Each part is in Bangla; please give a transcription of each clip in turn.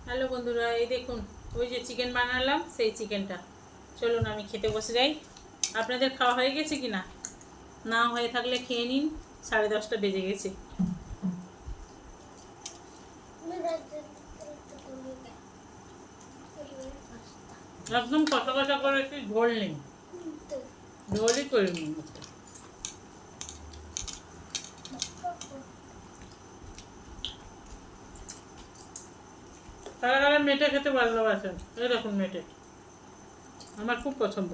হ্যালো বন্ধুরা, এই দেখুন ওই যে চিকেন বানালাম সেই চিকেনটা। চলুন আমি খেতে বসে যাই। আপনাদের খাওয়া হয়ে গেছে কি না? না হয়ে থাকলে খেয়ে নিন, 10:30 বেজে গেছে। একদম কষা কষা করে, একটু ঝোল নেই, ঝোলই করে নিন। কারা কারা মেটে খেতে ভালোবাসেন? এই দেখুন মেটে, আমার খুব পছন্দ।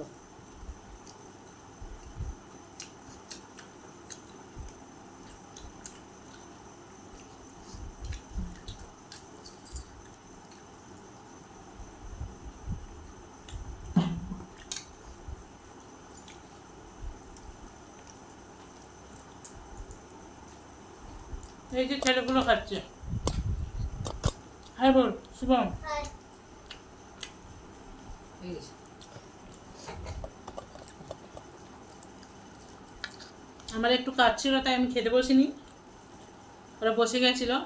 এই যে ছেলেগুলো খাচ্ছে। হাই বল শুভম। আমার একটু কাজ ছিল তাই আমি খেতে বসিনি, ওরা বসে গেছিলো,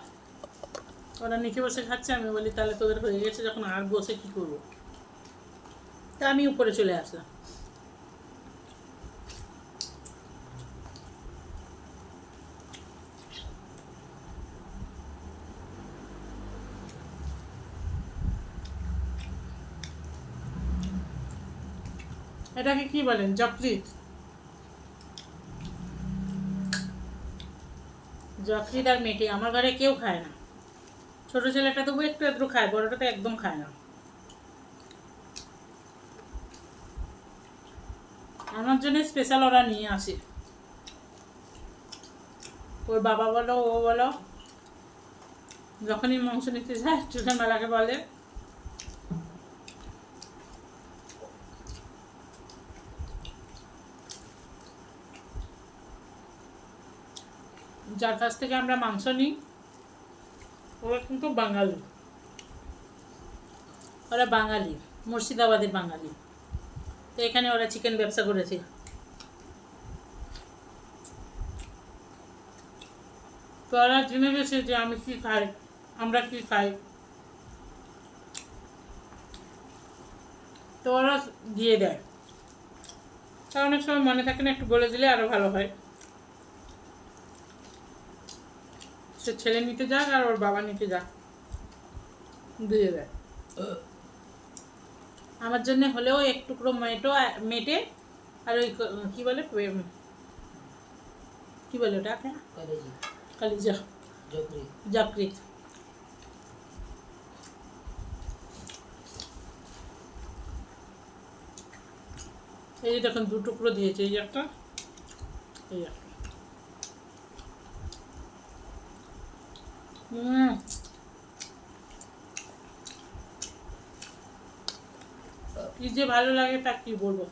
ওরা নিচে বসে খাচ্ছে। আমি বলি তাহলে তোদের হয়ে গেছে যখন আর বসে কী করবো, তা আমি উপরে চলে আসলাম। এটাকে কি বলেন? যকৃত। যকৃত আর মেটে আমার ঘরে কেউ খায় না। ছোটো ছেলেটা তবু একটু একটু খায়, বড়টা তো একদম খায় না। আমার জন্য স্পেশাল ওরা নিয়ে আসে, ওর বাবা বলো ও বলো, যখনই মাংস নিতে যায় ছোটোবেলাকে বলে যার কাছ থেকে আমরা মাংস নিই ওরা কিন্তু বাঙালি, ওরা বাঙালি, মুর্শিদাবাদের বাঙালি। তো এখানে ওরা চিকেন ব্যবসা করেছে। তো ওরা জেনে গেছে যে আমি কী খাই, আমরা কী খাই, তো ওরা দিয়ে দেয়। তা অনেক সময় মনে থাকে না, একটু বলে দিলে আরও ভালো হয়। সে ছেলে নিতে যাক আর ওর বাবা নিতে যাক, দিয়ে দেয়। আমার জন্য হলেও এক টুকরো মেটে আর ওই কী বলে কী বলে ওটা, কালিজা, যকৃত। এই যে দেখুন 2 টুকরো দিয়েছে, এই একটা, এই একটা। কি যে ভালো লাগে তা কি বলবো।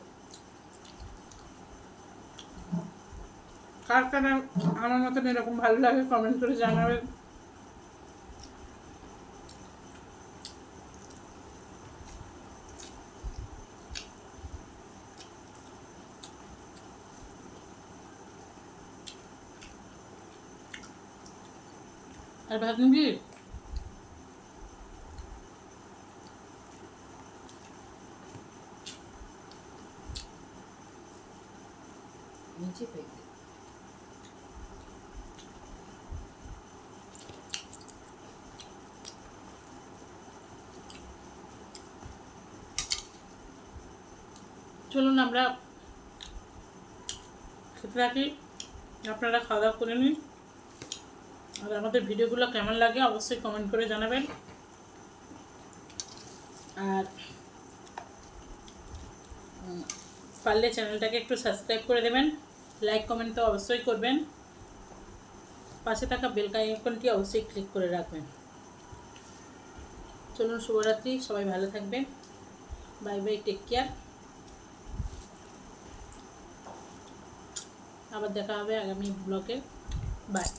কার কার আমার মতন এরকম ভালো লাগে কমেন্ট করে জানাবেন। আর ভাত নিবি? নিচে পেয়ে চলুন আমরা খেতে থাকি, আপনারা খাওয়া দাওয়া করে নিন। আর আমাদের ভিডিওগুলো কেমন লাগে অবশ্যই কমেন্ট করে জানাবেন। আর পারলে চ্যানেলটাকে একটু সাবস্ক্রাইব করে দেবেন, লাইক কমেন্ট তো অবশ্যই করবেন, পাশে থাকা বেল আইকনটি অবশ্যই ক্লিক করে রাখবেন। চলুন, শুভরাত্রি, সবাই ভালো থাকবেন। Bye bye, take care. আবার দেখা হবে আগামী ব্লগে। বাই।